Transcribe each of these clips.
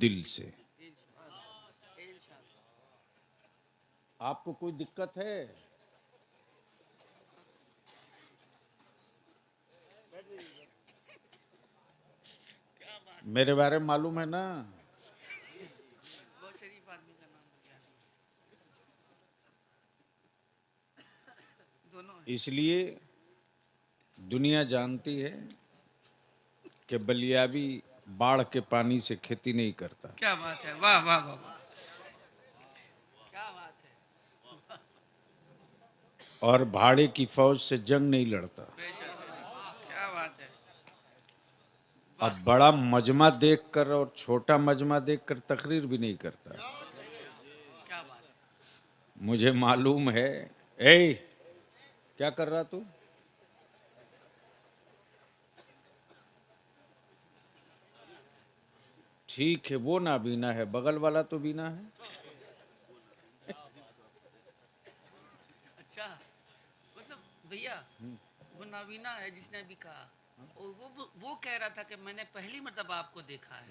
दिल से। आपको कोई दिक्कत है? मेरे बारे में मालूम है ना? इसलिए दुनिया जानती है कि बलियाबी बाढ़ के पानी से खेती नहीं करता। क्या बात है, वाह वाह वाह, क्या बात है, और भाड़े की फौज से जंग नहीं लड़ता। क्या बात है। अब बड़ा मजमा देखकर और छोटा मजमा देखकर तकरीर भी नहीं करता। क्या बात है। मुझे मालूम है। ए, क्या कर रहा तू? ठीक है, वो ना बीना है, बगल वाला तो बीना है। अच्छा, मतलब भैया वो नावीना है जिसने अभी कहा, और वो कह रहा था कि मैंने पहली मतलब आपको देखा है।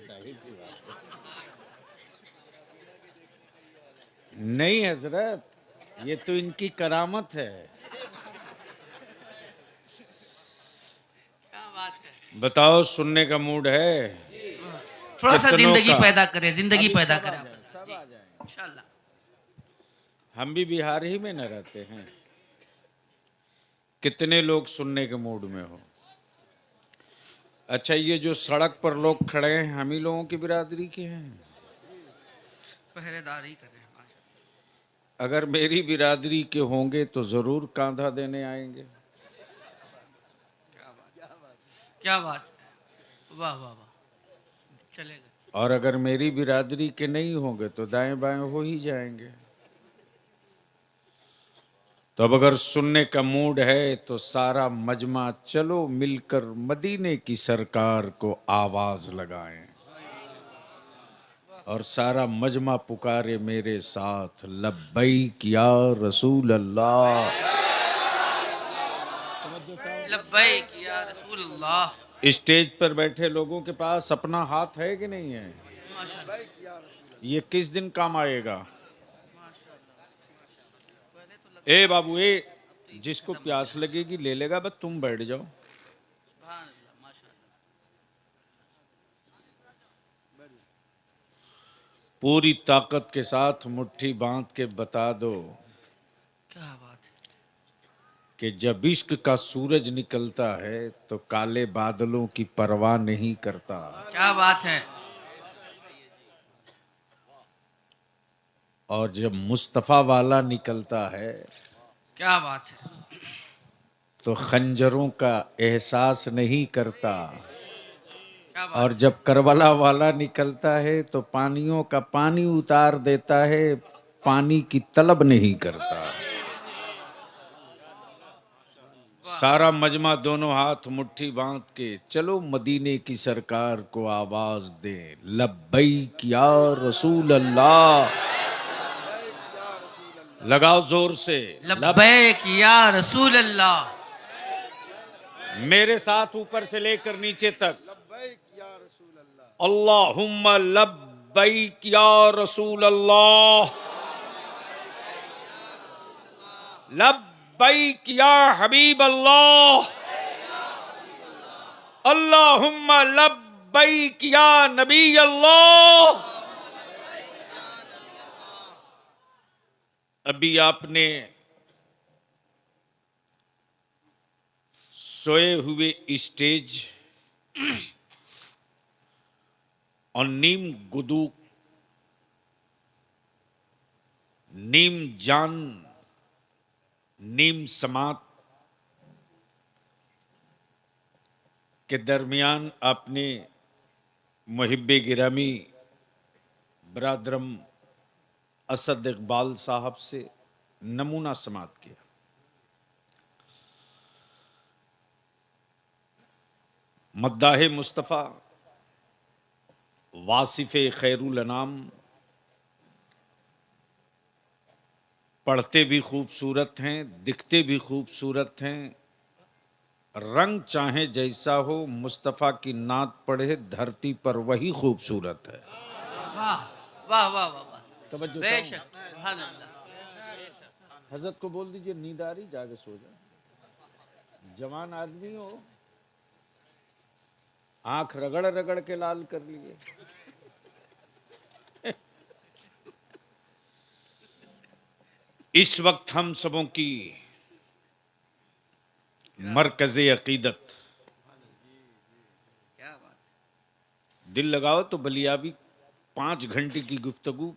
नहीं हजरत, ये तो इनकी करामत है। क्या बात है। बताओ, सुनने का मूड है? थोड़ा सा कितनों जिंदगी का? पैदा करें, जिंदगी अभी पैदा सब आ करें जाए, सब आ जाएंगे। इंशाल्लाह। हम भी बिहार ही में न रहते हैं। कितने लोग सुनने के मूड में हो? अच्छा, ये जो सड़क पर लोग खड़े हैं, हम ही लोगों की बिरादरी के हैं? पहरेदारी करें। अगर मेरी बिरादरी के होंगे तो जरूर कांधा देने आएंगे। क्या बात है, वाह वाह वाह, चलेगा। और अगर मेरी बिरादरी के नहीं होंगे तो दाएं बाएं हो ही जाएंगे। तो अब अगर सुनने का मूड है तो सारा मजमा चलो मिलकर मदीने की सरकार को आवाज लगाएं, और सारा मजमा पुकारे मेरे साथ, लब्बैक या रसूल अल्लाह। लब्बैक या रसूल अल्लाह। स्टेज पर बैठे लोगों के पास अपना हाथ है कि नहीं है? माशाल्लाह, ये किस दिन काम आएगा? माशाल्लाह। पहले तो लगता ए था बाबू, ए, अब तो ये भी जिसको खत्म हो प्यास गया। लगेगी ले लेगा, बस तुम बैठ जाओ। सुभान अल्लाह, माशाल्लाह। पूरी ताकत के साथ मुट्ठी बांध के बता दो क्या बात है। कि जब इश्क का सूरज निकलता है तो काले बादलों की परवाह नहीं करता। क्या बात है। और जब मुस्तफा वाला निकलता है क्या बात है। तो खंजरों का एहसास नहीं करता। क्या और बात है। जब करबला वाला निकलता है तो पानियों का पानी उतार देता है, पानी की तलब नहीं करता। सारा मजमा दोनों हाथ मुट्ठी बांध के चलो मदीने की सरकार को आवाज दे, लब्बैक या रसूल अल्लाह। लगाओ जोर से, लब्बैक या रसूल अल्लाह। मेरे साथ ऊपर से लेकर नीचे तक, अल्लाहुम्मा लब्बैक या रसूल अल्लाह, लब्बैक या हबीब अल्लाह, अल्लाहुम्मा लब्बैक या नबी अल्लाह। अभी आपने सोए हुए स्टेज और नीम गुदू, नीम जान, नीम समात के दरमियान आपने मुहिब्बे गिरामी बरादरम असद इकबाल साहब से नमूना समात किया। मद्दाहे मुस्तफ़ा, वासिफ़े खैरुल अनाम, पढ़ते भी खूबसूरत हैं, दिखते भी खूबसूरत हैं, रंग चाहे जैसा हो, मुस्तफ़ा की नात पढ़े धरती पर वही खूबसूरत है। वाह वाह वाह वाह वाह तवज्जो चाहूं। बेशक सुभान अल्लाह। हजरत को बोल दीजिए नींद आ रही, जाके सो जाए। जवान आदमी हो, आंख रगड़ रगड़ के लाल कर लिए। इस वक्त हम सबों की मरकज़े अकीदत, क्या बात। दिल लगाओ तो बलियाबी 5 घंटे की गुफ्तगू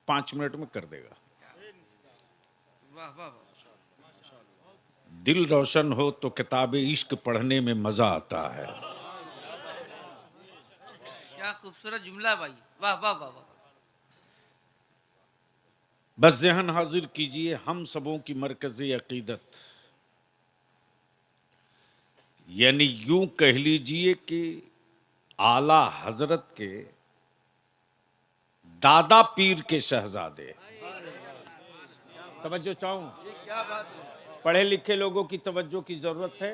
5 मिनट में कर देगा। वाह वाह वाह। दिल रोशन हो तो किताब इश्क पढ़ने में मजा आता है। क्या खूबसूरत जुमला भाई, वाह वाह वाह वाह। बस ज़हन हाजिर कीजिए हम सबों की मरकज़ी अकीदत, यानी यूं कह लीजिए कि आला हजरत के दादा पीर के शहजादे। तवज्जो चाहूं, पढ़े लिखे लोगों की तवज्जो की जरूरत है,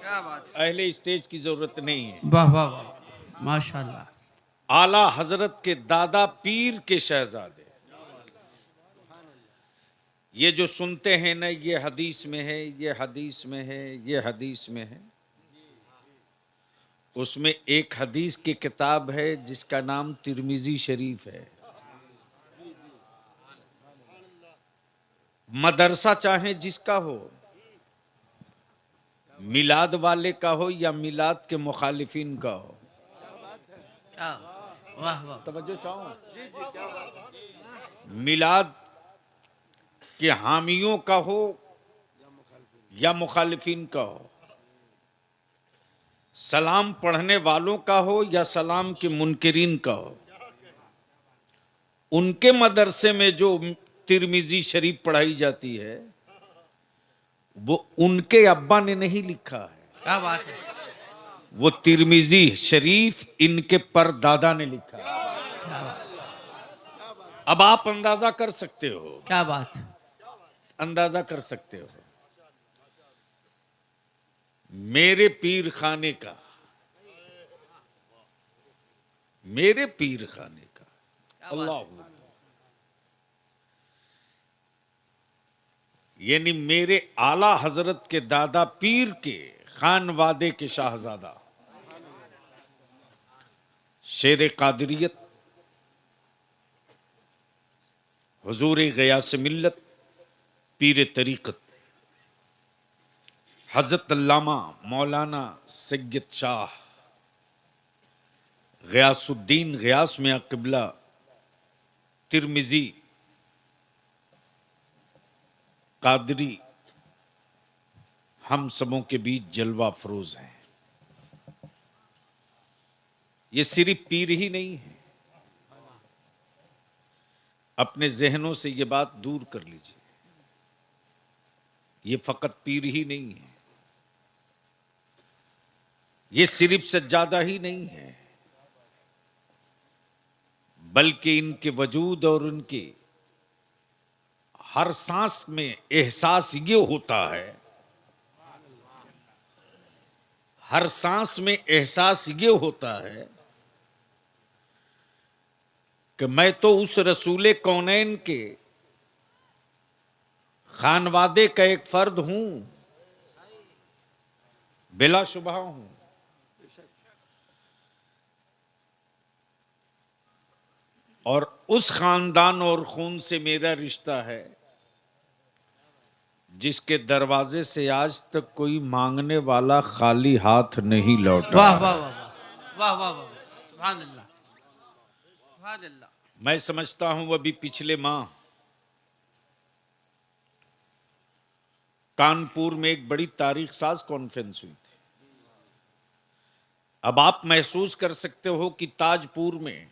क्या बात। अहले स्टेज की जरूरत नहीं है। वाह वाह वाह माशाल्लाह। आला हजरत के दादा पीर के शहजादे। ये जो सुनते हैं ना, ये हदीस में है, ये हदीस में है, ये हदीस में है, उसमें एक हदीस की किताब है जिसका नाम तिरमिजी शरीफ है। मदरसा चाहे जिसका हो, मिलाद वाले का हो या मिलाद के मुखालिफिन का हो, क्या वाह वाह। तवज्जो चाहो, मिलाद के हामियों का हो या मुखालिफिन का हो, सलाम पढ़ने वालों का हो या सलाम के मुनकिरीन का हो, उनके मदरसे में जो तिरमिजी शरीफ पढ़ाई जाती है वो उनके अब्बा ने नहीं लिखा है, क्या बात है। वो तिरमिजी शरीफ इनके परदादा ने लिखा है। अब आप अंदाजा कर सकते हो, क्या बात। अंदाजा कर सकते हो मेरे पीर खाने का, मेरे पीर खाने का, अल्लाह, यानी मेरे आला हजरत के दादा पीर के खानवादे के शाहजादा शेर कादरियत हुजूर गयास मिल्लत पीर तरीक़त हजरत अल्लामा मौलाना सैयद शाह गयासुद्दीन गयास मियां क़िबला तिरमिजी कादरी हम सबों के बीच जलवा फरोज हैं। ये सिर्फ पीर ही नहीं है, अपने जहनों से ये बात दूर कर लीजिए, ये फकत पीर ही नहीं है, ये सिर्फ सज्जादा ही नहीं है, बल्कि इनके वजूद और उनके हर सांस में एहसास ये होता है, हर सांस में एहसास ये होता है कि मैं तो उस रसूले कौनैन के खानवादे का एक फर्द हूं, बिलाशुबहा हूं। और उस खानदान और खून से मेरा रिश्ता है जिसके दरवाजे से आज तक कोई मांगने वाला खाली हाथ नहीं लौटा। वाह वाह वाह वाह वाह वाह, सुभान अल्लाह सुभान अल्लाह। मैं समझता हूं अभी पिछले माह कानपुर में एक बड़ी तारीख साज कॉन्फ्रेंस हुई थी। अब आप महसूस कर सकते हो कि ताजपुर में,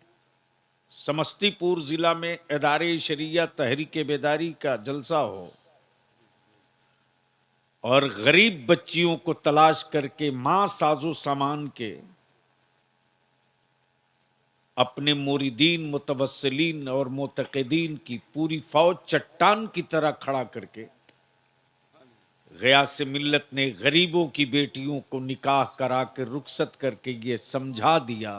समस्तीपुर जिला में इदारे शरिया तहरीक बेदारी का जलसा हो और गरीब बच्चियों को तलाश करके मां साजो सामान के अपने मुरीदीन, मुतवस्सिलीन और मुतक़िदीन की पूरी फौज चट्टान की तरह खड़ा करके गयास मिल्लत ने गरीबों की बेटियों को निकाह करा के रुखसत करके ये समझा दिया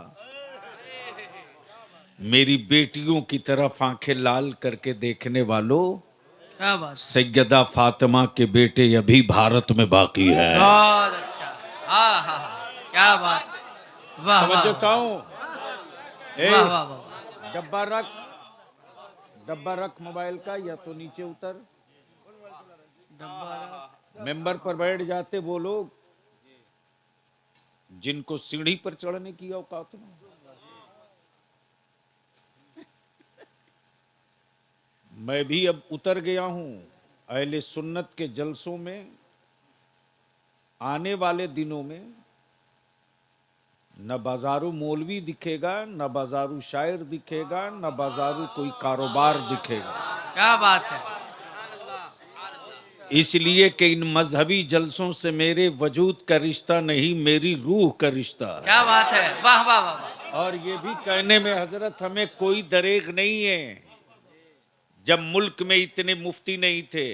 मेरी बेटियों की तरफ आंखें लाल करके देखने वालों, क्या बात, सैयदा फातिमा के बेटे अभी भारत में बाकी है। बहुत अच्छा, हाँ हाँ हाँ, क्या बात है, वाह वाह तवज्जो वाह चाहूं, वाह वाह वाह, डब्बा रख मोबाइल का, या तो नीचे उतर। डब्बा रख। मेंबर पर बैठ जाते वो लोग जिनको सीढ़ी पर चढ़ने की औकात नहीं। मैं भी अब उतर गया हूं अहले सुन्नत के जलसों में। आने वाले दिनों में न बाजारू मौलवी दिखेगा, न बाजारू शायर दिखेगा, न बाजारू कोई कारोबार दिखेगा। क्या बात है, इसलिए कि इन मजहबी जलसों से मेरे वजूद का रिश्ता नहीं, मेरी रूह का रिश्ता है। क्या बात है, वाह वाह वाह वाह, और ये भी कहने में हजरत हमें कोई दरेग नहीं है। जब मुल्क में इतने मुफ्ती नहीं थे,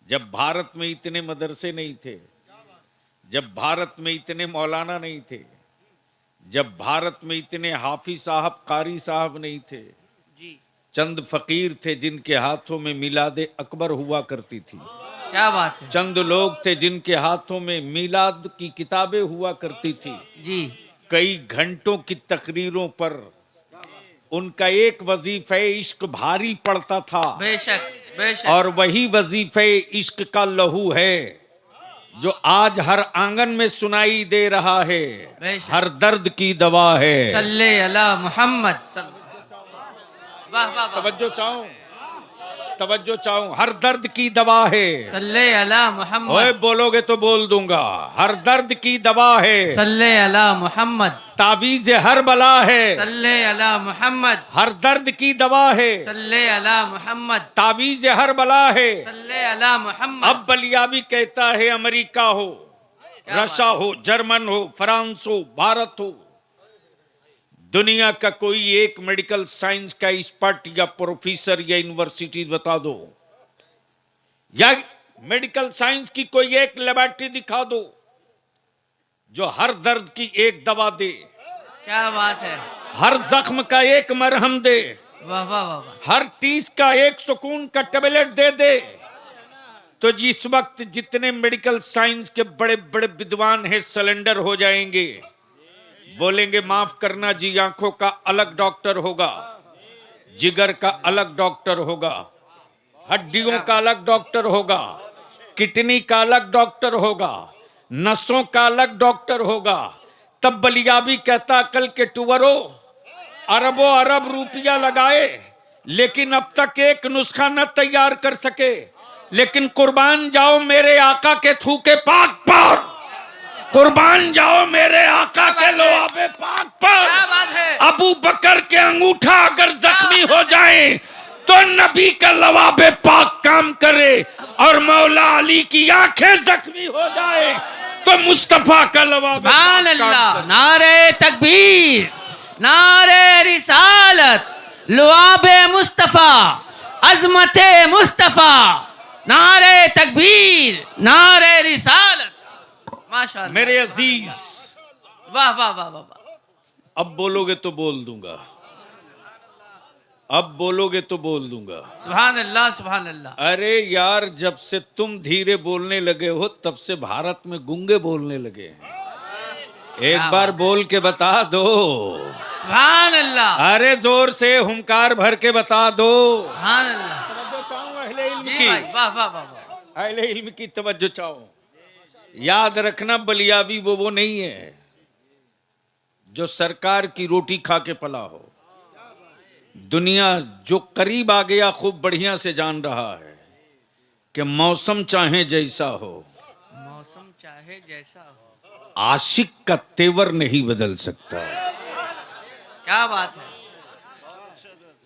जब भारत में इतने मदरसे नहीं थे, जब भारत में इतने मौलाना नहीं थे, जब भारत में इतने हाफिज साहब कारी साहब नहीं थे, जी चंद फकीर थे जिनके हाथों में मिलाद अकबर हुआ करती थी। क्या बात है, चंद लोग थे जिनके हाथों में मिलाद की किताबें हुआ करती थी। जी कई घंटों की तकरीरों पर उनका एक वजीफे इश्क भारी पड़ता था, बेशक बेशक, और वही वजीफे इश्क का लहू है जो आज हर आंगन में सुनाई दे रहा है, बेशक। हर दर्द की दवा है। सल्ले अला मोहम्मद, वाह वाह वाह, तवज्जो चाहूं, हर दर्द की दवा है। सल्ले अला ओए मोहम्मद, बोलोगे तो बोल दूंगा, हर दर्द की दवा है। सल्ले अला मोहम्मद, ताबीज हर बला है, सल्ले अला मोहम्मद, हर दर्द की दवा है। सल्ले अला मोहम्मद, ताबीज हर बला है। सल्ले अला मोहम्मद। अब बलियाबी कहता है अमेरिका हो, क्या रशिया हो, जर्मन हो, फ्रांस हो, भारत हो, दुनिया का कोई एक मेडिकल साइंस का एक्सपर्ट या प्रोफेसर या यूनिवर्सिटी बता दो, या मेडिकल साइंस की कोई एक लेबोरेटरी दिखा दो जो हर दर्द की एक दवा दे, क्या बात है, हर जख्म का एक मरहम दे, वाह वाह वाह वाह, हर तीस का एक सुकून का टेबलेट दे दे। तो इस वक्त जितने मेडिकल साइंस के बड़े बड़े विद्वान हैं सिलेंडर हो जाएंगे, बोलेंगे माफ करना जी, आंखों का अलग डॉक्टर होगा, जिगर का अलग डॉक्टर होगा, हड्डियों का अलग डॉक्टर होगा, किडनी का अलग डॉक्टर होगा, नसों का अलग डॉक्टर होगा। तब बलियाबी कहता कल के टुवरों अरबों अरब रुपया लगाए, लेकिन अब तक एक नुस्खा न तैयार कर सके। लेकिन कुर्बान जाओ मेरे आका के थूके पाक पर, कुर्बान जाओ मेरे आका के लोहाबे पाक पर। क्या बात है, अबू बकर के अंगूठा अगर जख्मी हो जाए तो नबी का लवाबे पाक काम करे, और मौला अली की आंखें जख्मी हो जाए तो मुस्तफा का लवाबे सुभान पाक काम अल्लाह, करे। नारे तकबीर, नारे रिसालत, लुआबे मुस्तफा, अजमते मुस्तफा, नारे तकबीर, नारे रिसालत, माशाअल्लाह, मेरे अजीज, वाह वाह वाह वाह वाह, अब बोलोगे तो बोल दूंगा, अब बोलोगे तो बोल दूंगा। सुभान अल्लाह सुभान अल्लाह। अरे यार, जब से तुम धीरे बोलने लगे हो तब से भारत में गूंगे बोलने लगे हैं। एक बार बोल के बता दो, सुभान अल्लाह, अरे जोर से हुंकार भर के बता दो। सुभान अल्लाह, अहले इल्म जी की, भाई, वाह वाह वाह वाह, अहले इल्म की तवज्जो चाहो। याद रखना, बलियाबी वो नहीं है जो सरकार की रोटी खा के पला हो। दुनिया जो करीब आ गया खूब बढ़िया से जान रहा है कि मौसम चाहे जैसा हो, मौसम चाहे जैसा हो, आशिक का तेवर नहीं बदल सकता। क्या बात है,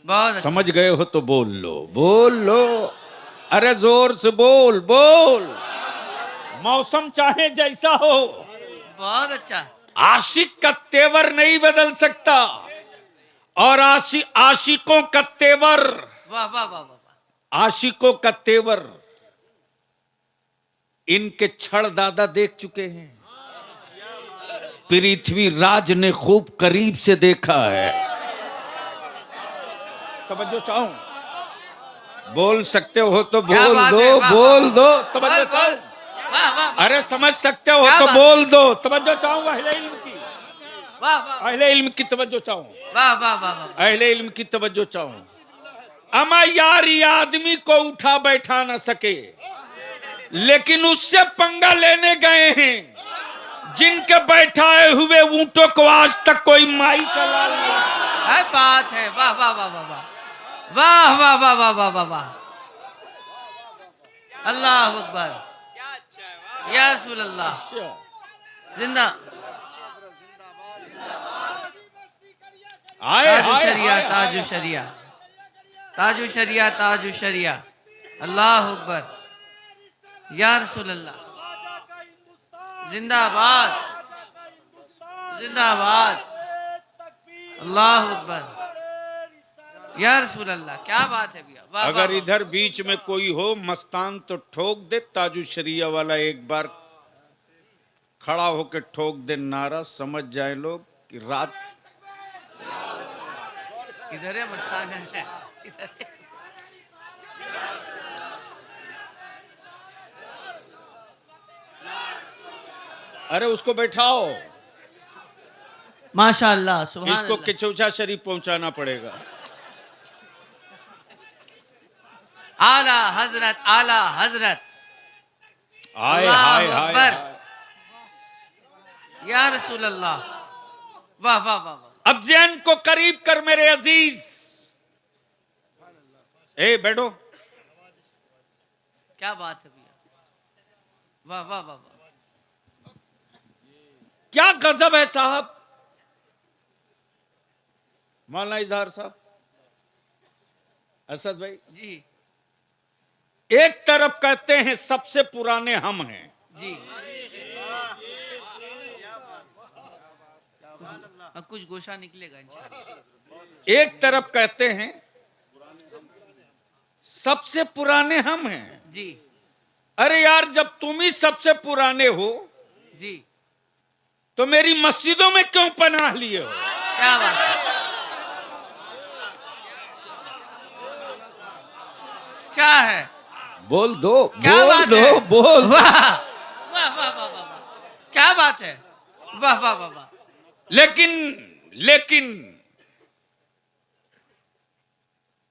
बहुत अच्छा। समझ गए हो तो बोल लो, बोल लो, अरे जोर से बोल बोल। मौसम चाहे जैसा हो, बहुत अच्छा, आशिक का तेवर नहीं बदल सकता, और आशिकों का तेवर, वाह वाह वाह वाह, आशिकों का तेवर इनके छड़ दादा देख चुके हैं। पृथ्वी राज ने खूब करीब से देखा है। तवज्जो चाहो, बोल सकते हो तो क्या बोल बात दो, है, वाह, बोल वाह, दो, वाह, तवज्जो वाह, चाहो। वाह वाह वाह अरे समझ सकते हो क्या तो बात बोल दो, तवज्जो चाहो अहले इल्म की, वाह वाह अहले इल्म की तवज्जो चाहो, वाह वाह वाह वाह अहले इल्म की तवज्जो चाहो। अमा यार ये आदमी को उठा बैठा ना सके, लेकिन उससे पंगा लेने गए हैं जिनके बैठाए हुए ऊंटों को आज तक कोई माई का लाल नहीं। है बात है, वाह वाह वाह वाह वाह वाह वाह वाह वाह वाह वाह वाह, अल्लाह अकबर, या रसूल अल्लाह, जिंदा आए ताजु आए शरिया, आए, ताजु आए। शरिया, ताजु शरिया, ताजु शरिया, अल्लाह अकबर, या रसूल अल्लाह, जिंदाबाद जिंदाबाद, अल्लाह अकबर, या रसूल अल्लाह, क्या बात है भैया, वाह वाह, अगर वाह। इधर बीच में कोई हो मस्तान तो ठोक दे ताजु शरिया वाला, एक बार खड़ा होकर ठोक दे नारा, समझ जाए लोग कि रात। इधर है मस्तान है, इधर है। अरे उसको बैठाओ, माशाअल्लाह, सुभान इसको अल्लाह। किचौचा शरीफ पहुंचाना पड़ेगा। आला हजरत, आला हजरत, हाय अल्लाह हाय हाय अकबर। हाय। या रसूल अल्लाह, वाह वाह वाह वाह, अब जैन को करीब कर मेरे अजीज। ए बैठो। क्या बात है भैया, वाह वाह वाह वाह, क्या गजब है साहब। मौलाना इजहार साहब, असद भाई, जी एक तरफ कहते हैं सबसे पुराने हम हैं, जी, कुछ गोशा निकलेगा इंशाल्लाह। एक तरफ कहते हैं सबसे पुराने हम हैं। जी अरे यार जब तुम ही सबसे पुराने हो जी, तो मेरी मस्जिदों में क्यों पनाह लिए हो? क्या बात है, क्या है, बोल दो, क्या बोल बात दो, है? बोल। वाह वाह वाह वाह वाह, क्या बात है, वाह वाह वाह वाह, लेकिन लेकिन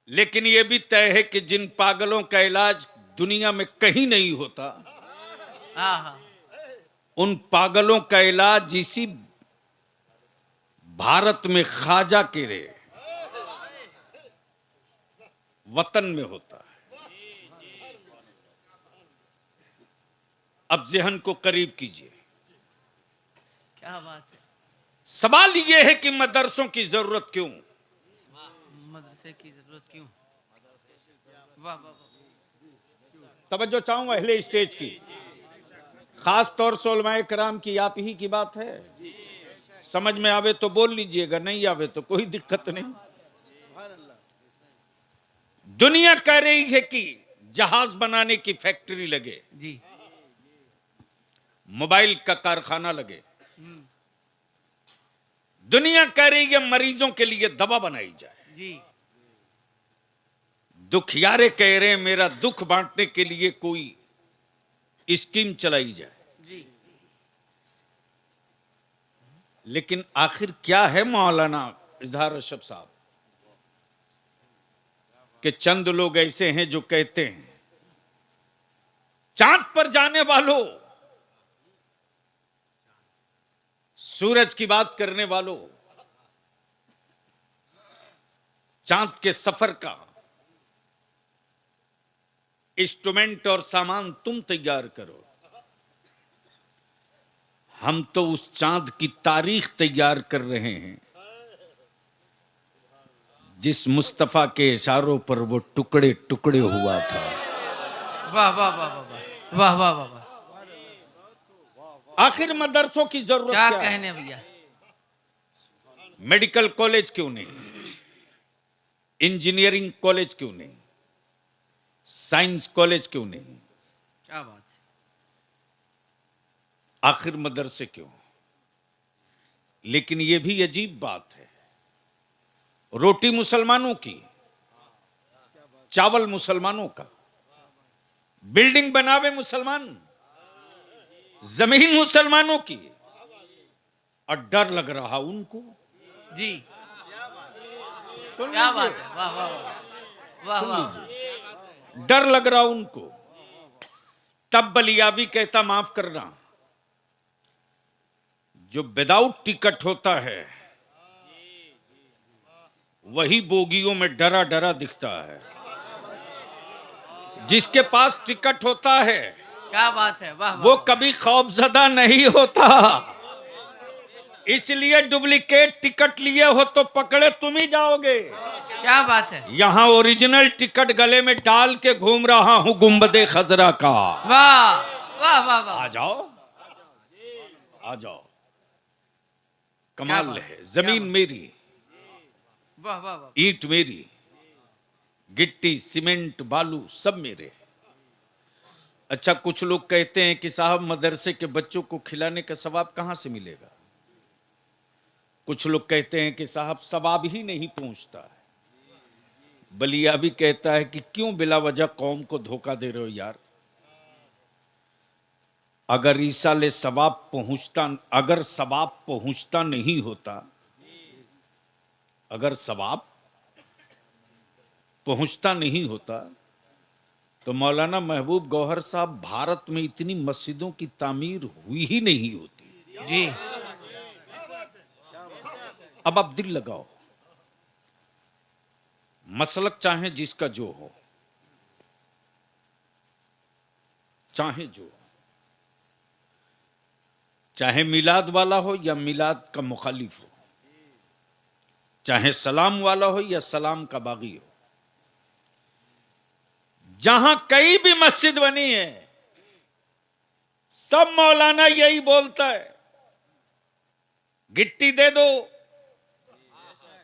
लेकिन यह भी तय है कि जिन पागलों का इलाज दुनिया में कहीं नहीं होता, हाँ हाँ, उन पागलों का इलाज इसी भारत में ख्वाजा के रे वतन में होता है। अब जहन को करीब कीजिए। क्या बात है, सवाल यह है कि मदरसों की जरूरत क्यों? मदरसे की जरूरत क्यों, वाह वाह वाह, तवज्जो चाहूंगा अहले स्टेज की, खास तौर से उलमाए कराम की, आप ही की बात है। समझ में आवे तो बोल लीजिएगा, नहीं आवे तो कोई दिक्कत नहीं। दुनिया कह रही है कि जहाज बनाने की फैक्ट्री लगे, जी मोबाइल का कारखाना लगे। हम्म, दुनिया कह रही है मरीजों के लिए दवा बनाई जाए। जी दुखियारे कह रहे हैं मेरा दुख बांटने के लिए कोई स्कीम चलाई जाए। जी, लेकिन आखिर क्या है मौलाना इजहार अशरफ साहब, कि चंद लोग ऐसे हैं जो कहते हैं चांद पर जाने वालों, सूरज की बात करने वालों, चांद के सफर का इंस्ट्रूमेंट और सामान तुम तैयार करो, हम तो उस चांद की तारीख तैयार कर रहे हैं जिस मुस्तफा के इशारों पर वो टुकड़े टुकड़े हुआ था। वाह वाह वाह वाह वाह वाह वाह वाह, आखिर मदरसों की जरूरत क्या क्या है? कहने भैया, मेडिकल कॉलेज क्यों नहीं, इंजीनियरिंग कॉलेज क्यों नहीं, साइंस कॉलेज क्यों नहीं, क्या बात है, आखिर मदरसे क्यों? लेकिन यह भी अजीब बात है, रोटी मुसलमानों की, चावल मुसलमानों का, बिल्डिंग बनावे मुसलमान, जमीन मुसलमानों की, और डर लग रहा उनको। जी, सुन क्या लीजिए, बात है, वाह वाह वाह वाह सुन वाह। लीजिए, डर लग रहा उनको। तब बलियावी कहता माफ करना, जो विदाउट टिकट होता है वही बोगियों में डरा डरा दिखता है, जिसके पास टिकट होता है क्या बात है, वाह वो वाह। कभी खौफजदा नहीं होता। इसलिए डुप्लीकेट टिकट लिए हो तो पकड़े तुम ही जाओगे। क्या बात है, यहां ओरिजिनल टिकट गले में डाल के घूम रहा हूं गुंबदे खजरा का। वाह वाह वाह वाह। आ जाओ, आ जाओ। कमाल बात है, है, जमीन क्या मेरी, वाह वाह वाह। ईंट मेरी, गिट्टी सीमेंट बालू सब मेरे। अच्छा, कुछ लोग कहते हैं कि साहब मदरसे के बच्चों को खिलाने का सवाब कहां से मिलेगा। कुछ लोग कहते हैं कि साहब सवाब ही नहीं पहुंचता है। बलिया भी कहता है कि क्यों बिला वजह कौम को धोखा दे रहे हो यार। अगर ईसाले सवाब पहुंचता, अगर सवाब पहुंचता नहीं होता, अगर सवाब पहुंचता नहीं होता तो मौलाना महबूब गौहर साहब भारत में इतनी मस्जिदों की तामीर हुई ही नहीं होती। जी, अब आप दिल लगाओ, मसलक चाहे जिसका जो हो, चाहे जो हो, चाहे मिलाद वाला हो या मिलाद का मुखालिफ हो, चाहे सलाम वाला हो या सलाम का बागी हो, जहां कई भी मस्जिद बनी है सब मौलाना यही बोलता है, गिट्टी दे दो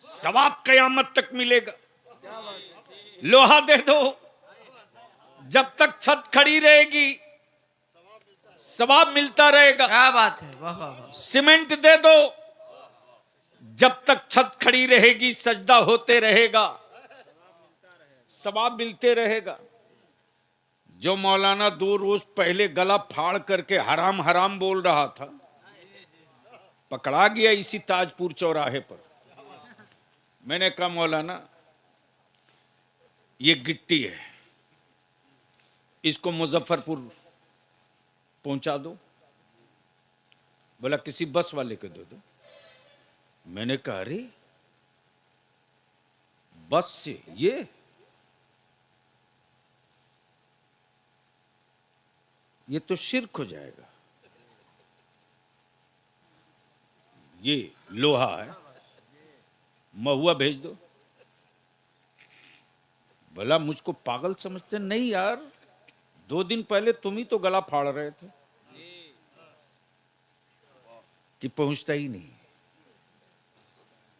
सवाब कयामत तक मिलेगा, लोहा दे दो जब तक छत खड़ी रहेगी सवाब मिलता रहेगा, क्या बात है, वाह वाह वाह। सीमेंट दे दो जब तक छत खड़ी रहेगी सजदा होते रहेगा, सवाब मिलते रहेगा। जो मौलाना 2 रोज पहले गला फाड़ करके हराम हराम बोल रहा था, पकड़ा गया इसी ताजपुर चौराहे पर। मैंने कहा मौलाना ये गिट्टी है, इसको मुजफ्फरपुर पहुंचा दो। बोला किसी बस वाले को दे दो। मैंने कहा अरे बस से ये तो शिर्क हो जाएगा। ये लोहा है, महुआ भेज दो। बोला मुझको पागल समझते? नहीं यार, 2 दिन पहले तुम ही तो गला फाड़ रहे थे कि पहुंचता ही नहीं,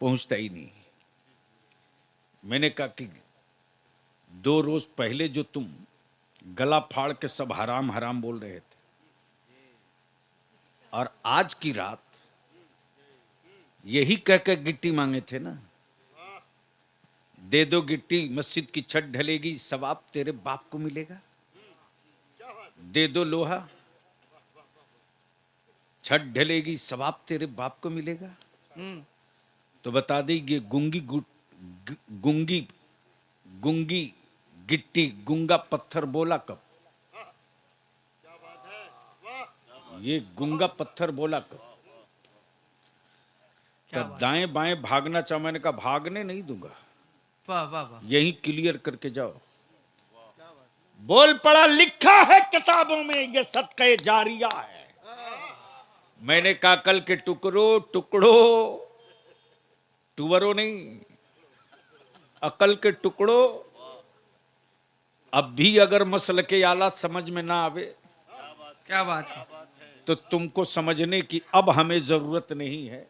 पहुंचता ही नहीं। मैंने कहा कि 2 रोज पहले जो तुम गला फाड़ के सब हराम हराम बोल रहे थे और आज की रात यही कह के गिट्टी मांगे थे ना, दे दो गिट्टी मस्जिद की छत ढलेगी सवाब तेरे बाप को मिलेगा। दे दो लोहा छत ढलेगी सवाब तेरे बाप को मिलेगा। तो बता दे ये गुंगी गिट्टी गुंगा पत्थर बोला कब? ये गुंगा पत्थर बोला कब? तब दाएं बाएं भागना चाह, मैंने कहा भागने नहीं दूंगा, वाह वाह वाह। यही क्लियर करके जाओ। बोल पड़ा लिखा है किताबों में ये सदक़े जारिया है। मैंने कहा कल के टुकड़ो टुवरो नहीं, अकल के टुकड़ो। अब भी अगर मसल के आला समझ में ना आवे क्या बात है, तो तुमको समझने की अब हमें जरूरत नहीं है।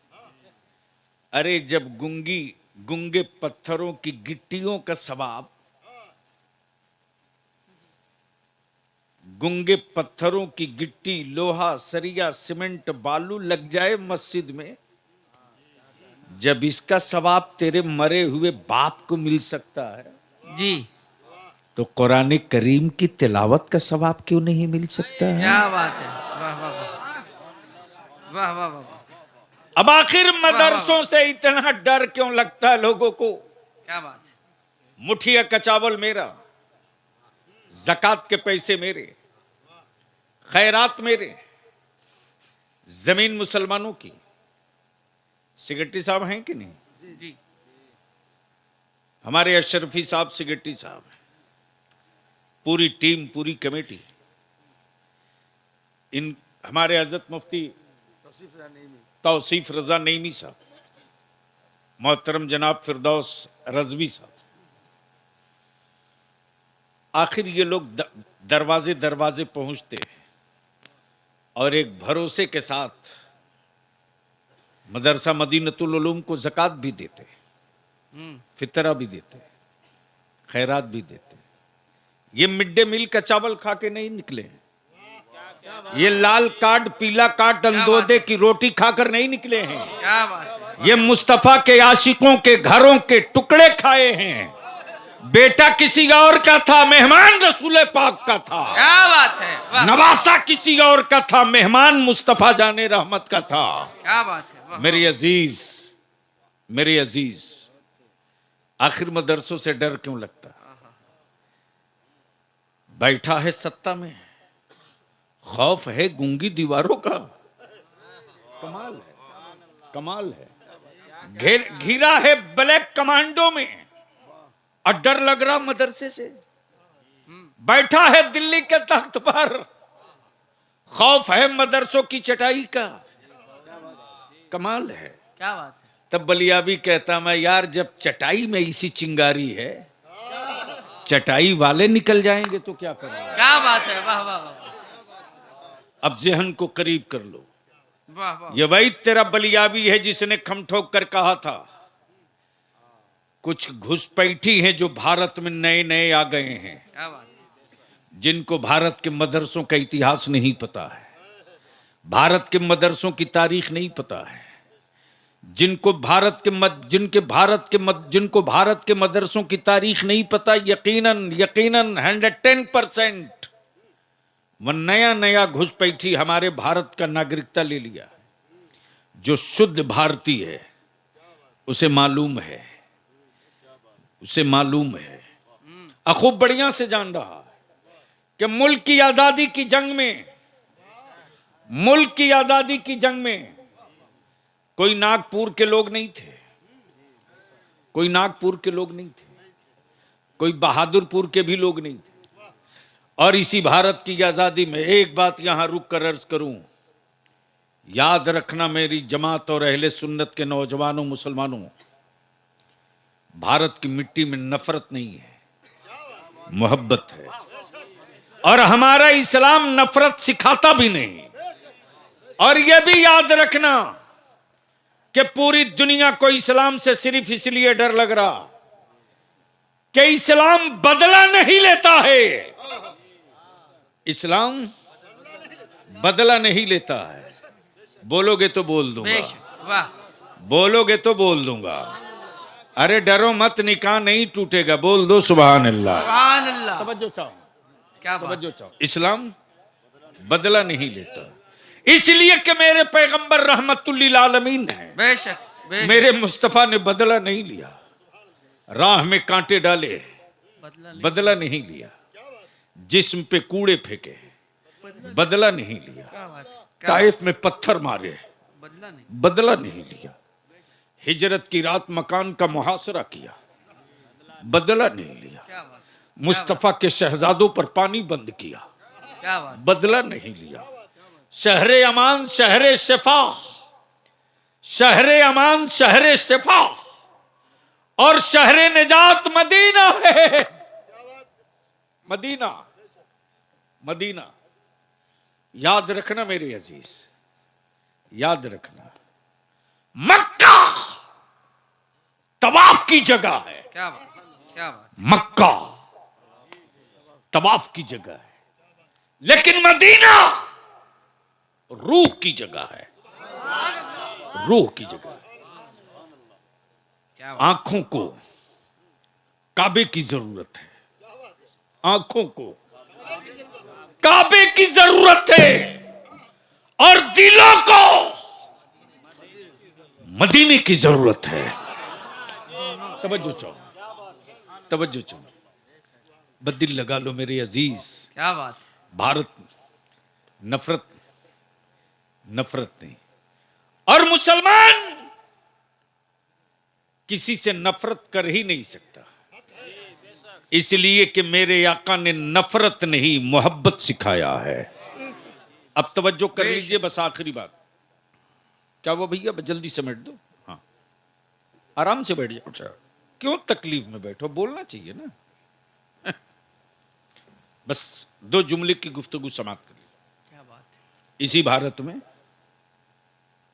अरे जब गुंगे पत्थरों की गिट्टियों का सवाब, गुंगे पत्थरों की गिट्टी लोहा सरिया सीमेंट बालू लग जाए मस्जिद में, जब इसका सवाब तेरे मरे हुए बाप को मिल सकता है, जी तो कुरान करीम की तिलावत का सवाब क्यों नहीं मिल सकता है? क्या बात है, वाह वाह वाह वाह वाह वाह, अब आखिर मदरसों से इतना डर क्यों लगता है लोगों को? क्या बात है। मुठिया का चावल मेरा, जकात के पैसे मेरे, खैरात मेरे, जमीन मुसलमानों की। सिगरेटी साहब हैं कि नहीं? जी हमारे अशरफी साहब सिगरेटी साहब हैं, पूरी टीम, पूरी कमेटी, इन हमारे हजरत मुफ्ती तौसीफ रजा नईमी साहब, मोहतरम जनाब फिरदौस रजवी साहब। आखिर ये लोग दरवाजे दरवाजे पहुंचते हैं और एक भरोसे के साथ मदरसा मदीनतुल उलूम को ज़कात भी देते, फितरा भी देते, खैरात भी देते। ये मिड डे मील का चावल खा के नहीं निकले हैं, ये लाल कार्ड पीला कार्ड अंदोदे की रोटी खाकर नहीं निकले हैं। क्या बात है, ये मुस्तफा के आशिकों के घरों के टुकड़े खाए हैं। बेटा किसी और का था, मेहमान रसूल पाक का था। क्या बात है, वाह नवासा किसी और का था, मेहमान मुस्तफा जाने रहमत का था। क्या बात है, वाह मेरे अजीज, मेरे अजीज, आखिर मदरसों से डर क्यों लगता? बैठा है सत्ता में, खौफ है गूंगी दीवारों का। कमाल है, कमाल है। घिरा है ब्लैक कमांडो में और डर लग रहा मदरसे से। बैठा है दिल्ली के तख्त पर, खौफ है मदरसों की चटाई का। कमाल है, क्या बात है, तब बलियाबी कहता मैं, यार जब चटाई में इसी चिंगारी है, चटाई वाले निकल जाएंगे तो क्या करेंगे? क्या बात है, वाह वाह वाह अब जहन को करीब कर लो। वाह वाह, ये वही तेरा बलियाबी है जिसने खम ठोक कर कहा था, कुछ घुसपैठी हैं जो भारत में नए नए आ गए हैं, क्या बात है, जिनको भारत के मदरसों का इतिहास नहीं पता है, भारत के मदरसों की तारीख नहीं पता है, जिनको भारत के मदरसों की तारीख नहीं पता। यकीनन यकीनन 110% वह नया नया घुसपैठी हमारे भारत का नागरिकता ले लिया। जो शुद्ध भारतीय है उसे मालूम है, उसे मालूम है, खूब बढ़िया से जान रहा है कि मुल्क की आजादी की जंग में, मुल्क की आजादी की जंग में कोई नागपुर के लोग नहीं थे, कोई नागपुर के लोग नहीं थे, कोई बहादुरपुर के भी लोग नहीं थे। और इसी भारत की आजादी में एक बात यहां रुक कर अर्ज करूं, याद रखना मेरी जमात और अहले सुन्नत के नौजवानों मुसलमानों, भारत की मिट्टी में नफरत नहीं है, मोहब्बत है। और हमारा इस्लाम नफरत सिखाता भी नहीं। और यह भी याद रखना कि पूरी दुनिया को इस्लाम से सिर्फ इसलिए डर लग रहा कि इस्लाम बदला नहीं लेता है, इस्लाम बदला नहीं लेता है। बोलोगे तो बोल दूंगा, वाह, बोलोगे तो बोल दूंगा। अरे डरो मत, निकाह नहीं टूटेगा, बोल दो सुभान अल्लाह। सुभान अल्लाह, तवज्जो चाहो, क्या बात, तवज्जो चाहो। इस्लाम बदला नहीं लेता, इसलिए कि मेरे पैगंबर रहमतुल्लिल आलमीन हैं, बेशक बेशक, मेरे मुस्तफा ने बदला नहीं लिया। राह में कांटे डाले, बदला नहीं लिया। जिस्म पे कूड़े फेंके, बदला नहीं लिया। क्या बात, ताइफ में पत्थर मारे, बदला नहीं, बदला नहीं लिया। हिजरत की रात मकान का मुहासरा किया, बदला नहीं लिया। क्या बात, मुस्तफा के शहजादों पर पानी बंद किया, क्या बात, बदला नहीं लिया। शहरे अमान, शहरे शिफा, शहरे अमान, शहरे शिफा और शहरे निजात मदीना है। Medina, Medina. याद रखना मेरे अजीज, याद रखना, मक्का तवाफ की जगह है। क्या बात, क्या बात, मक्का तवाफ की जगह है, लेकिन मदीना रूह की जगह है, रूह की जगह है। क्या बात, आंखों को काबे की जरूरत है, आंखों को काबे की जरूरत है और दिलों को मदीने की जरूरत है। तवज्जो चाहो, तवज्जो चाहो, बदिल लगा लो मेरे अजीज। क्या बात है। भारत नफरत नफरत नहीं, और मुसलमान किसी से नफरत कर ही नहीं सकता, इसलिए कि मेरे आका ने नफरत नहीं मोहब्बत सिखाया है। अब तवज्जो कर लीजिए, बस आखिरी बात। क्या वो भैया जल्दी समेट दो, हाँ आराम से बैठ जाओ। अच्छा क्यों तकलीफ में बैठो, बोलना चाहिए ना। बस 2 जुमले की गुफ्तगू समाप्त कर लीजिए। क्या बात है। इसी भारत में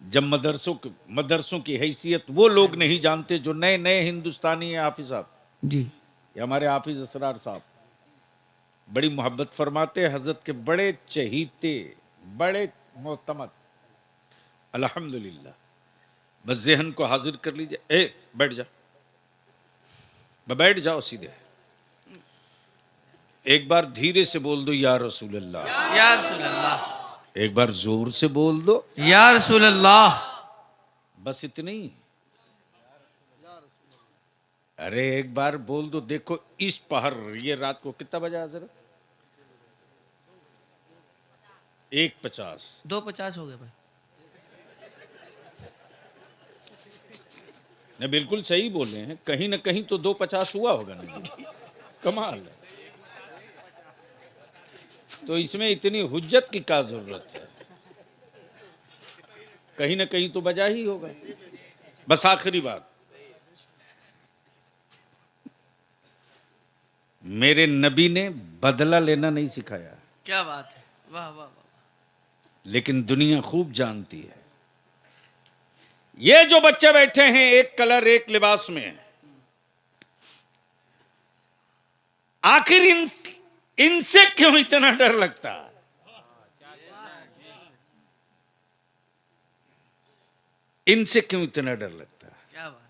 जब मदरसों की हैसियत वो लोग नहीं जानते जो नए नए हिंदुस्तानी हैं, हाफिज साहब जी, ये हमारे हाफिज असरार साहब बड़ी मोहब्बत फरमाते, हजरत के बड़े चहीते, बड़े मोहतमद। अल्हम्दुलिल्लाह, बस ज़हन को हाजिर कर लीजिए। ए बैठ जा, बैठ जाओ सीधे। एक बार धीरे से बोल दो या रसूल अल्लाह, या रसूल अल्लाह। एक बार जोर से बोल दो या रसूल अल्लाह। बस इतनी। अरे एक बार बोल दो। देखो इस पहर, ये रात को कितना बजा जरा? 1:50। 2:50 हो गए भाई। नहीं बिल्कुल सही बोले हैं, कहीं ना कहीं तो 2:50 हुआ होगा ना। कमाल है। तो इसमें इतनी हुज्जत की क्या जरूरत है, कहीं ना कहीं तो बजा ही होगा। बस आखिरी बात, मेरे नबी ने बदला लेना नहीं सिखाया। क्या बात है, वाह वाह वाह। लेकिन दुनिया खूब जानती है। ये जो बच्चे बैठे हैं एक कलर एक लिबास में, आखिर इनसे क्यों इतना डर लगता? इनसे क्यों इतना डर लगता? क्या बात।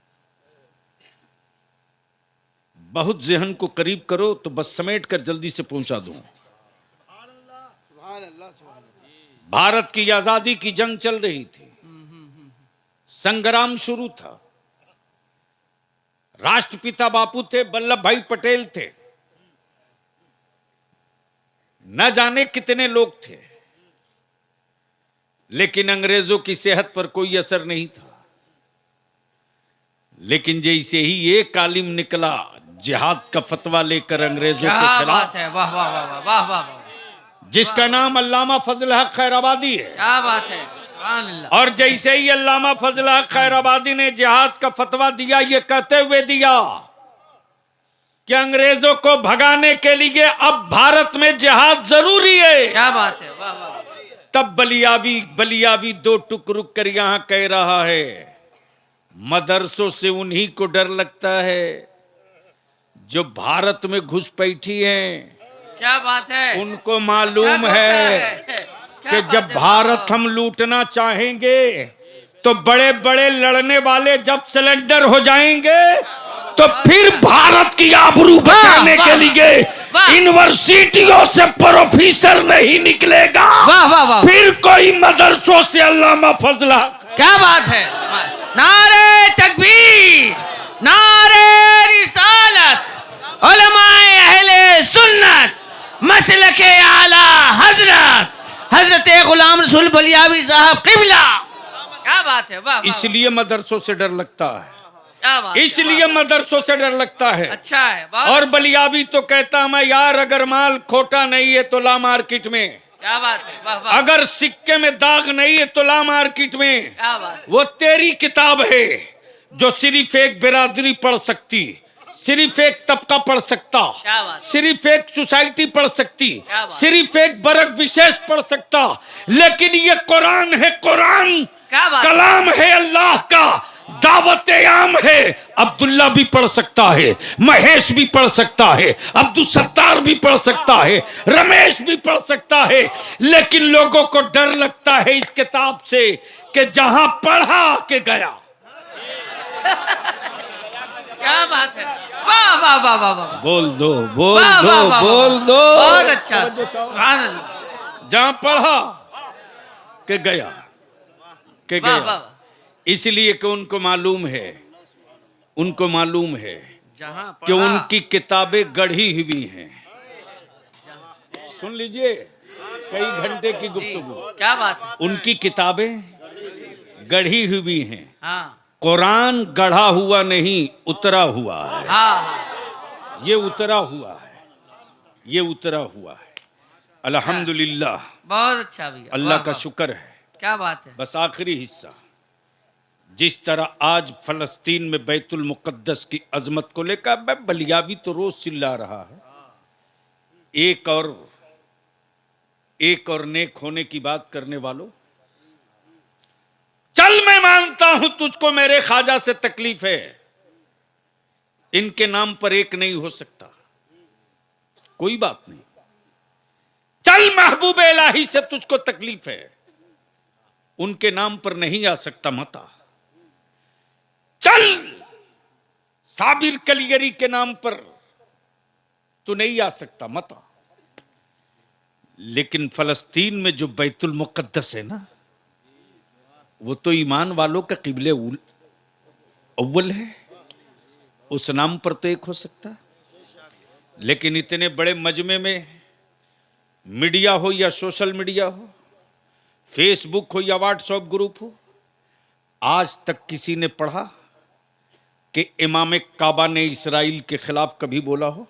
बहुत जहन को करीब करो तो बस समेट कर जल्दी से पहुंचा दूं। भारत की आजादी की जंग चल रही थी, संग्राम शुरू था। राष्ट्रपिता बापू थे, वल्लभ भाई पटेल थे, न जाने कितने लोग थे, लेकिन अंग्रेजों की सेहत पर कोई असर नहीं था। लेकिन जैसे ही ये कालिम निकला जिहाद का फतवा लेकर अंग्रेजों के क्या खिलाफ, बात है, वाह वाह वाह वाह वाह वाह वाह। जिसका नाम अल्लामा फजल हक खैराबादी है, क्या बात है, सुभान अल्लाह। और जैसे ही अल्लामा फजल हक खैराबादी ने जिहाद का फतवा दिया, ये कहते हुए दिया कि अंग्रेजों को भगाने के लिए अब भारत में जिहाद जरूरी है। क्या बात है, वाह वाह। तब बलियावी 2 टुक रुक कर यहां कह रहा है, मदरसों से उन्हीं को डर लगता है जो भारत में घुसपैठी हैं। क्या बात है। उनको मालूम है कि जब भारत हम लूटना चाहेंगे तो बड़े बड़े लड़ने वाले जब सिलेंडर हो जाएंगे तो फिर भारत की आबरू बचाने के लिए यूनिवर्सिटियों से प्रोफेसर नहीं निकलेगा। वाह वाह वाह। फिर कोई मदरसों से अल्लामा फजला। क्या बात है। नारे तकबीर, नारे रिसालत, उलमाए अहले सुन्नत, मसलके आला हजरत गुलाम रसूल बलियावी साहब किबला। क्या बात है, वाह। इसलिए मदरसों से डर लगता है, क्या बात, इसलिए मदरसों से डर लगता है। अच्छा है, और बलियावी तो कहता मैं यार अगर माल खोटा नहीं है तो ला मार्केट में। क्या बात है, वाह वाह। अगर सिक्के में दाग नहीं है तो ला मार्केट में। क्या बात। वो तेरी किताब है जो सिर्फ एक बिरादरी पढ़ सकती, सिर्फ एक तबका पढ़ सकता, क्या बात। सिर्फ एक सोसाइटी पढ़ सकती, क्या बात। सिर्फ एक वर्ग विशेष पढ़ सकता। लेकिन ये कुरान है, कुरान क्या बात। कलाम है अल्लाह का, दावत आम है। अब्दुल्ला भी पढ़ सकता है, महेश भी पढ़ सकता है, अब्दुल सत्तार भी पढ़ सकता है, रमेश भी पढ़ सकता है। लेकिन लोगों को डर लगता है इस किताब से कि जहां पढ़ा के गया। क्या बात है, वाह वाह वाह वाह वाह वाह, बोल दो, बोल वाह दो, वाह वाह, बोल दो। बहुत अच्छा, सुभान अल्लाह, जहां पढ़ा के गया, के वाह गया। वाह, इसलिए कि उनको मालूम है, उनको मालूम है जहां कि पढ़ा उनकी किताबें गढ़ी हुई हैं। सुन लीजिए, कई घंटे की जी, गुफ्तगू। क्या बात है, उनकी किताबें गढ़ी हुई हैं। हाँ कुरान गढ़ा हुआ नहीं, उतरा हुआ है। हाँ हाँ, ये उतरा हुआ है, ये उतरा हुआ है। अल्हम्दुलिल्लाह, बहुत अच्छा भैया, अल्लाह वाह, का वाह, शुक्र है। क्या बात है, बस आखिरी हिस्सा, जिस तरह आज फलस्तीन में बैतुल मुकद्दस की अजमत को लेकर बलियावी तो रोज चिल्ला रहा है, एक और नेक होने की बात करने वालों, चल मैं मानता हूं तुझको मेरे ख्वाजा से तकलीफ है, इनके नाम पर एक नहीं हो सकता, कोई बात नहीं। चल महबूब इलाही से तुझको तकलीफ है, उनके नाम पर नहीं आ सकता मता। चल साबिर कलियरी के नाम पर तू नहीं आ सकता मता। लेकिन फलस्तीन में जो बैतुल मुकद्दस है ना, वो तो ईमान वालों का किबले अव्वल है, उस नाम पर तो एक हो सकता। लेकिन इतने बड़े मजमे में मीडिया हो या सोशल मीडिया हो, फेसबुक हो या व्हाट्सएप ग्रुप हो, आज तक किसी ने पढ़ा कि इमाम काबा ने इसराइल के खिलाफ कभी बोला हो?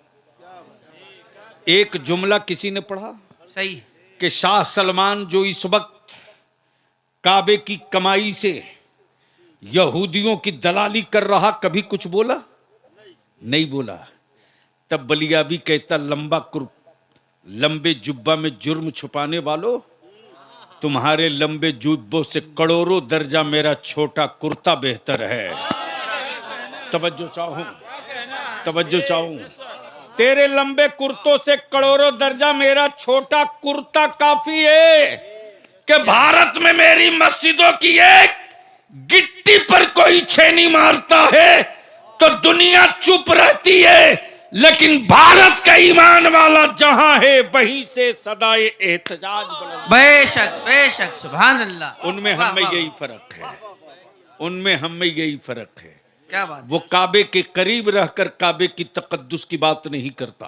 एक जुमला किसी ने पढ़ा सही, कि शाह सलमान जो इस वक्त काबे की कमाई से यहूदियों की दलाली कर रहा, कभी कुछ बोला? नहीं बोला। तब बलियाबी कहता, लंबे जुब्बा में जुर्म छुपाने वालों, तुम्हारे लंबे जुब्बों से करोड़ों दर्जा मेरा छोटा कुर्ता बेहतर है। तवज्जो चाहूं, तवज्जो चाहूं, तेरे लंबे कुर्तों से करोड़ों दर्जा मेरा छोटा कुर्ता काफी है कि भारत में मेरी मस्जिदों की एक गिट्टी पर कोई छेनी मारता है तो दुनिया चुप रहती है, लेकिन भारत का ईमान वाला जहां है वहीं से सदाए एहतजाज बुलंद। बेशक बेशक, सुभान अल्लाह, उनमें वाह, हम में वाह, यही फर्क है, उनमें हम में यही फर्क है। क्या बात, वो काबे के करीब रहकर काबे की तकद्दुस की बात नहीं करता,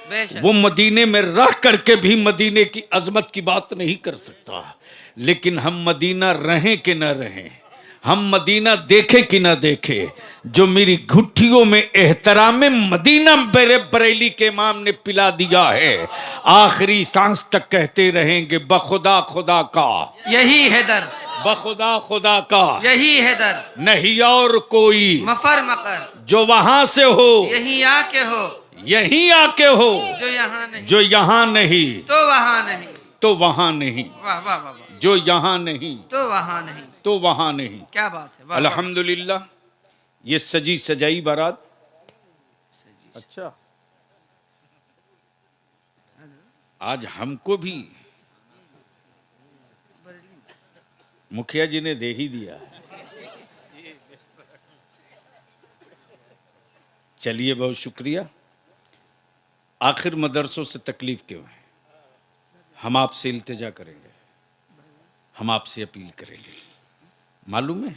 बेशक, वो मदीने में रह करके भी मदीने की अजमत की बात नहीं कर सकता। लेकिन हम मदीना रहें कि न रहें, हम मदीना देखें कि न देखें, जो मेरी घुट्टियों में एहतराम मदीना बरेली के इमाम ने पिला दिया है, आखिरी सांस तक कहते रहेंगे बखुदा खुदा का, यही है दर, बखुदा खुदा का, यही है दर, नहीं और कोई मफर मकर, जो वहां से हो, यही आके हो, यहीं आके हो, जो यहाँ नहीं, जो यहाँ नहीं तो वहाँ नहीं, तो वहां नहीं, वाह वाह वाह वाह, जो यहाँ नहीं तो वहाँ नहीं, तो वहां नहीं। क्या बात है, वाह, वाह, अल्हम्दुलिल्लाह, ये सजी सजाई बारात। अच्छा, आज हमको भी मुखिया जी ने दे ही दिया। चलिए, बहुत शुक्रिया। आखिर मदरसों से तकलीफ क्यों है? हम आपसे इल्तिजा करेंगे, हम आपसे अपील करेंगे। मालूम है,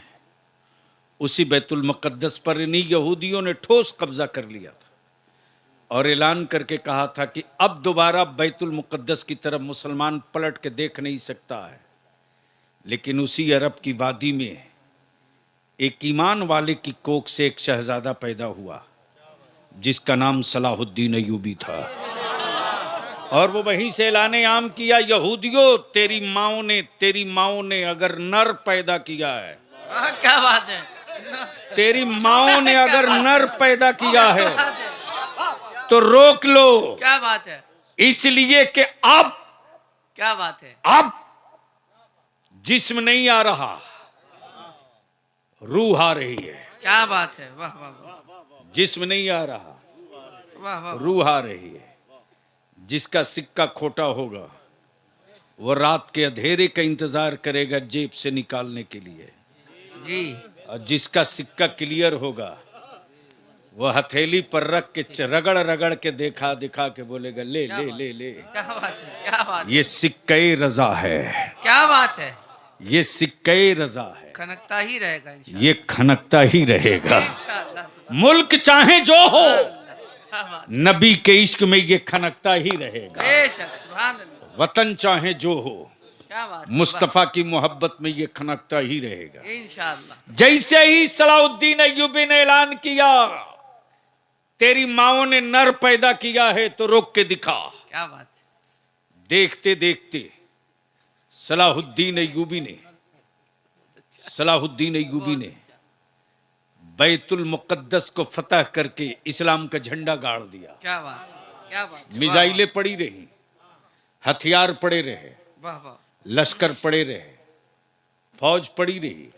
उसी बैतुल मुकद्दस पर इन्हीं यहूदियों ने ठोस कब्जा कर लिया था और ऐलान करके कहा था कि अब दोबारा बैतुल मुकद्दस की तरफ मुसलमान पलट के देख नहीं सकता है। लेकिन उसी अरब की वादी में एक ईमान वाले की कोख से एक शहजादा पैदा हुआ जिसका नाम सलाहुद्दीन अय्यूबी था, और वो वहीं से ऐलाने आम किया, यहूदियों तेरी माओं ने अगर नर पैदा किया है, वाह, क्या बात है, तेरी माओं ने अगर नर पैदा किया है तो रोक लो, क्या बात है, इसलिए कि अब क्या बात है, अब जिस्म नहीं आ रहा, रूह आ रही है। क्या बात है, वाह वाह वाह, जिस्म नहीं आ रहा, वाह वाह, रूह आ रही है। जिसका सिक्का खोटा होगा वो रात के अंधेरे का इंतजार करेगा जेब से निकालने के लिए, जी, और जिसका सिक्का क्लियर होगा वो हथेली पर रख के रगड़ रगड़ के देखा दिखा के बोलेगा ले क्या ले बात? ले ले, क्या बात है, क्या बात है, ये सिक्के रजा है, क्या बात है। ये सिक्के रजा है, खनकता ही रहेगा इंशाअल्लाह। ये खनकता ही रहेगा। इंशाअल्लाह। मुल्क चाहे जो हो, क्या बात, नबी के इश्क में ये खनकता ही रहेगा। बेशक, सुभान अल्लाह। वतन चाहे जो हो, क्या बात, मुस्तफा की मोहब्बत में ये खनकता ही रहेगा। इंशाअल्लाह। जैसे ही सलाहुद्दीन अय्यूबी ने ऐलान किया, तेरी माओ ने नर पैदा किया है तो रोक के दिखा। क्या बात है, देखते देखते सलाहुद्दीन अय्यूबी ने बैतुल मुकद्दस को फतह करके इस्लाम का झंडा गाड़ दिया। क्या बात है, क्या बात है। मिसाइलें पड़ी रही, हथियार पड़े रहे, वाह वाह, लश्कर पड़े रहे, फौज पड़ी रही,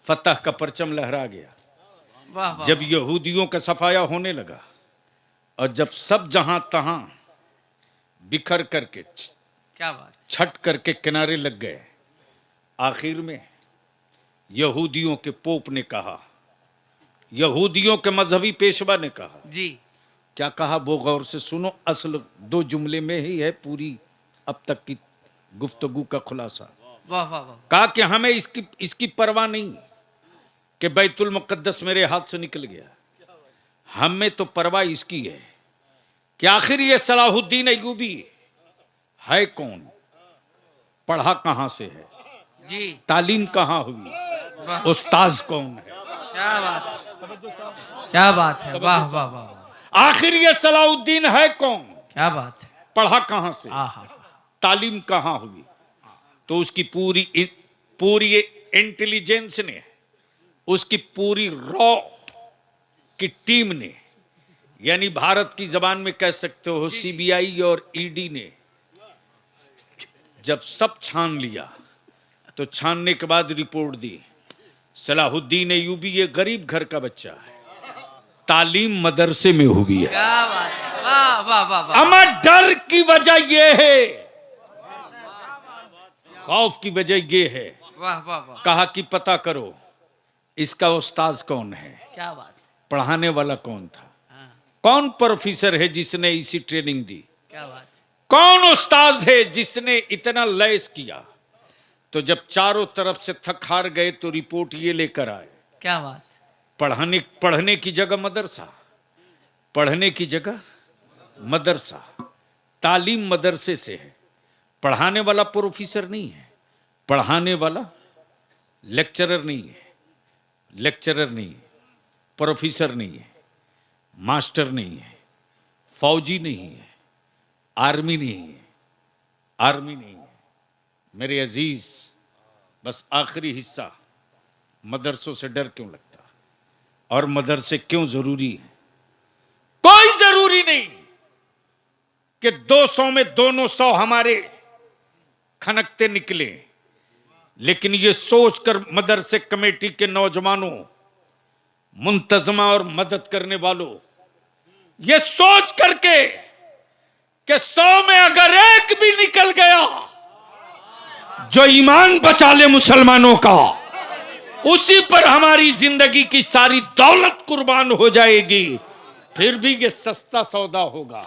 फतह का परचम लहरा गया। वाह वाह। जब यहूदियों का सफाया होने लगा और जब सब जहां तहां बिखर करके क्या बात, छट करके किनारे लग गए, आखिर में यहूदियों के पोप ने कहा, यहूदियों के मजहबी पेशवा ने कहा, जी, क्या कहा वो गौर से सुनो, असल 2 जुमले में ही है पूरी अब तक की गुफ्तगू का खुलासा। वाह वाह वाह। कहा कि हमें इसकी परवाह नहीं कि बैतुल मुकद्दस मेरे हाथ से निकल गया, हमें तो परवाह इसकी है कि आखिर ये सलाहुद्दीन अय्यूबी है कौन, पढ़ा कहां से है, जी, तालीम कहां हुई, वाह, उस्ताज कौन है। क्या बात है, क्या बात है। वाह वाह वाह वाह। आखिर ये सलाहुद्दीन है कौन, क्या बात है। पढ़ा कहां से, आहा, तालीम कहां हुई। तो उसकी पूरी इंटेलिजेंस ने, उसकी पूरी रॉ की टीम ने, यानी भारत की जबान में कह सकते हो सीबीआई और ईडी ने जब सब छान लिया तो छानने के बाद रिपोर्ट दी, सलाहुद्दीन अय्यूबी ये गरीब घर का बच्चा है, तालीम मदरसे में हुई है। क्या बात है, वाह वाह वाह वाह। अमर डर की वजह यह है, खौफ की वजह यह है, वाह वाह वाह। कहा कि पता करो इसका उस्ताद कौन है, क्या बात, पढ़ाने वाला कौन था, हाँ, कौन प्रोफेसर है जिसने इसी ट्रेनिंग दी, क्या बात, कौन उस्ताद है जिसने इतना लैस किया। तो जब चारों तरफ से थक हार गए तो रिपोर्ट ये लेकर आए, क्या बात, पढ़ने की जगह मदरसा, पढ़ने की जगह मदरसा, तालीम मदरसे से है, पढ़ाने वाला प्रोफेसर नहीं है, पढ़ाने वाला लेक्चरर नहीं है, लेक्चरर नहीं है, प्रोफेसर नहीं है, मास्टर नहीं है, फौजी नहीं है, आर्मी नहीं है, आर्मी नहीं है। मेरे अजीज, बस आखिरी हिस्सा, मदरसों से डर क्यों लगता और मदरसे क्यों जरूरी है। कोई जरूरी नहीं कि 200 में दोनों 100 हमारे खनकते निकले, लेकिन ये सोचकर मदरसे कमेटी के नौजवानों, मुंतजमा और मदद करने वालों, ये सोच करके कि 100 में अगर एक भी निकल गया जो ईमान बचा ले मुसलमानों का, उसी पर हमारी जिंदगी की सारी दौलत कुर्बान हो जाएगी, फिर भी ये सस्ता सौदा होगा।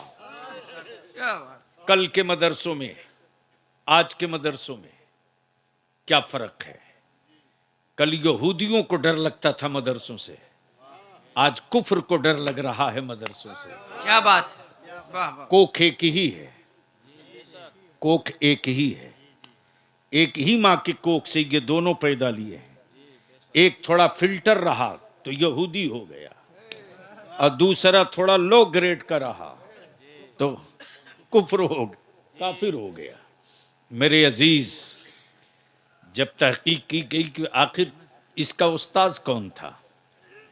क्या बात, कल के मदरसों में आज के मदरसों में क्या फर्क है। कल यहूदियों को डर लगता था मदरसों से, आज कुफ्र को डर लग रहा है मदरसों से। क्या बात है, वाह वाह। कोख एक ही है, कोख एक ही है, एक ही मां की कोख से ये दोनों पैदा लिए हैं। एक थोड़ा फिल्टर रहा तो यहूदी हो गया, और दूसरा थोड़ा लो ग्रेड का रहा तो कुफ्र हो गया, काफिर हो गया। मेरे अजीज, जब तहकीक की गई कि आखिर इसका उस्ताद कौन था,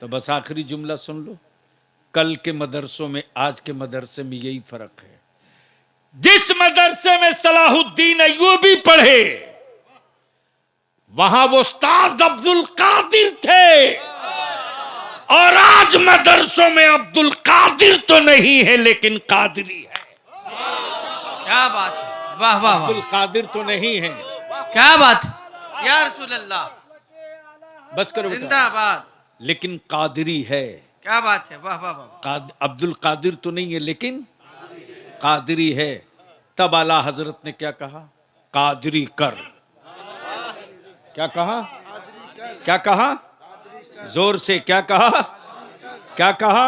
तो बस आखिरी जुमला सुन लो, कल के मदरसों में आज के मदरसे में यही फर्क है। जिस मदरसे में सलाहुद्दीन अय्यूबी पढ़े वहां वो उस्ताद अब्दुल कादिर थे, और आज मदरसों में अब्दुल कादिर तो नहीं है लेकिन कादरी है। क्या बात है, वाह वाह अब्दुल वाह। कादिर तो नहीं है। क्या बात, या रसूल अल्लाह, बस करो बेटा। जिंदाबाद। लेकिन कादरी है। क्या बात है, वाह वाह वाह। अब्दुल कादिर तो नहीं है लेकिन कादरी है। तब आला हजरत ने क्या कहा? कादरी कर। क्या कहा? क्या कहा? जोर से क्या कहा? क्या कहा?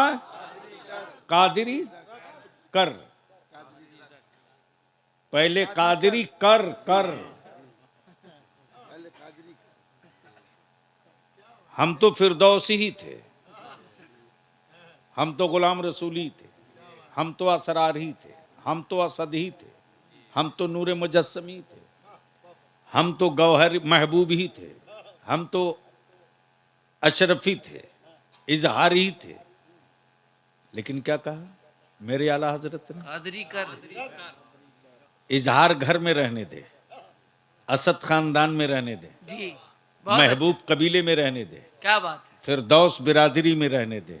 कादरी कर। पहले कादरी कर कर। हम तो फिरदौसी ही थे, हम तो गुलाम रसूली थे, हम तो असरार ही थे, हम तो असद ही थे, हम तो नूर मुजस्समी थे, हम तो गौहर महबूब ही थे, हम तो अशरफी थे, इजहार ही थे। लेकिन क्या कहा मेरे आला हजरत ने? कादरी कर। इजहार घर में रहने दे, असद खानदान में रहने दे, जी, बहुत महबूब कबीले में रहने दे, अच्छा। क्या बात है। फिरदौस बिरादरी में रहने दे,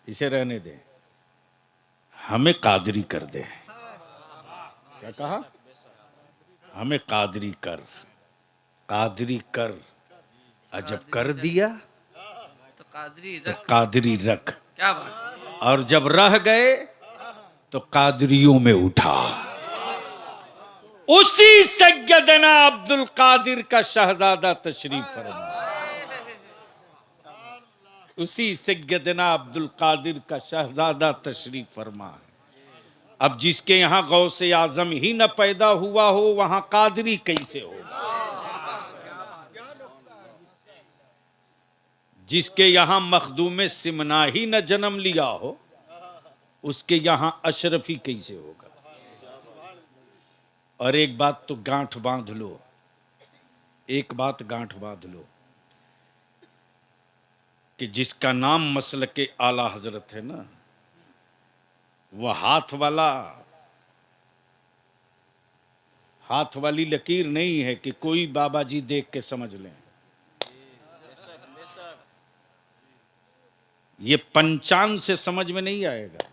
इसे रहने दे, हमें कादरी कर दे। क्या कहा? हमें कादरी कर, कादरी कर। अजब कर दिया तो कादरी तो रख। कादरी रख। क्या बात है। और जब रह गए तो कादरियों में उठा। उसी सैयदना अब्दुल कादिर का शहजादा तशरीफ फरमा। उसी सैयदना अब्दुल कादिर का शहजादा तशरीफ फरमा है। अब जिसके यहां गौसे आजम ही न पैदा हुआ हो वहां कादरी कैसे हो? जिसके यहां मखदूम सिमना ही न जन्म लिया हो उसके यहां अशरफी कैसे होगा? और एक बात तो गांठ बांध लो, एक बात गांठ बांध लो कि जिसका नाम मसलके आला हजरत है ना, वह हाथ वाली लकीर नहीं है कि कोई बाबा जी देख के समझ लें। ये पंचांग से समझ में नहीं आएगा।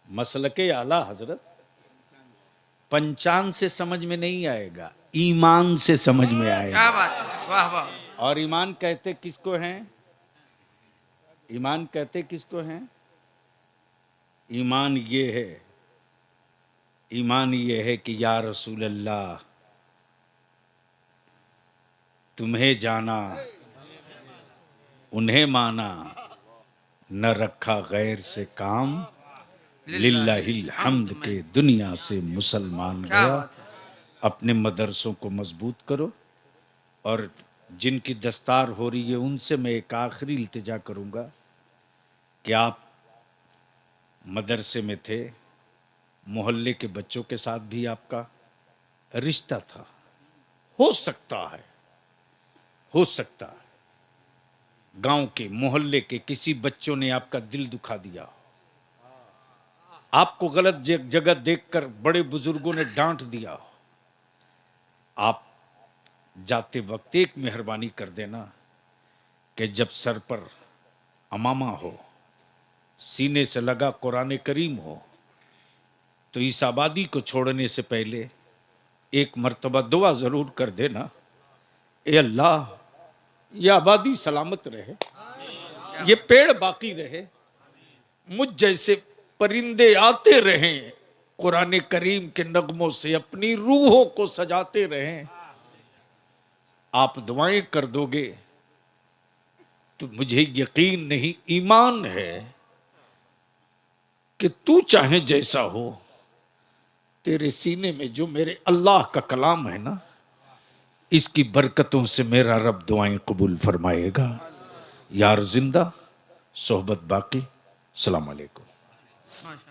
मसलके आला हजरत पंचांग से समझ में नहीं आएगा, ईमान से समझ में आएगा। क्या बात है, वाह वाह। और ईमान कहते किसको हैं? ईमान कहते किसको हैं? ईमान ये है, ईमान ये है कि या रसूल अल्लाह तुम्हें जाना, उन्हें माना, न रखा गैर से काम, लिल्लाहिल हम्द के दुनिया से मुसलमान क्या गया। बात है। अपने मदरसों को मजबूत करो। और जिनकी दस्तार हो रही है उनसे मैं एक आखिरी इल्तिजा करूंगा कि आप मदरसे में थे, मोहल्ले के बच्चों के साथ भी आपका रिश्ता था, हो सकता है गांव के मोहल्ले के किसी बच्चों ने आपका दिल दुखा दिया, आपको गलत जगह देखकर बड़े बुजुर्गों ने डांट दिया। आप जाते वक्त एक मेहरबानी कर देना कि जब सर पर अमामा हो, सीने से लगा कुरान करीम हो, तो इस आबादी को छोड़ने से पहले एक मर्तबा दुआ जरूर कर देना, ए अल्लाह ये आबादी सलामत रहे, ये पेड़ बाकी रहे, मुझ जैसे परिंदे आते रहें, कुरान करीम के नगमों से अपनी रूहों को सजाते रहें। आप दुआएं कर दोगे तो मुझे यकीन नहीं, ईमान है कि तू चाहे जैसा हो, तेरे सीने में जो मेरे अल्लाह का कलाम है ना, इसकी बरकतों से मेरा रब दुआएं कबूल फरमाएगा। यार जिंदा, सोहबत बाकी। सलाम अलैकुम।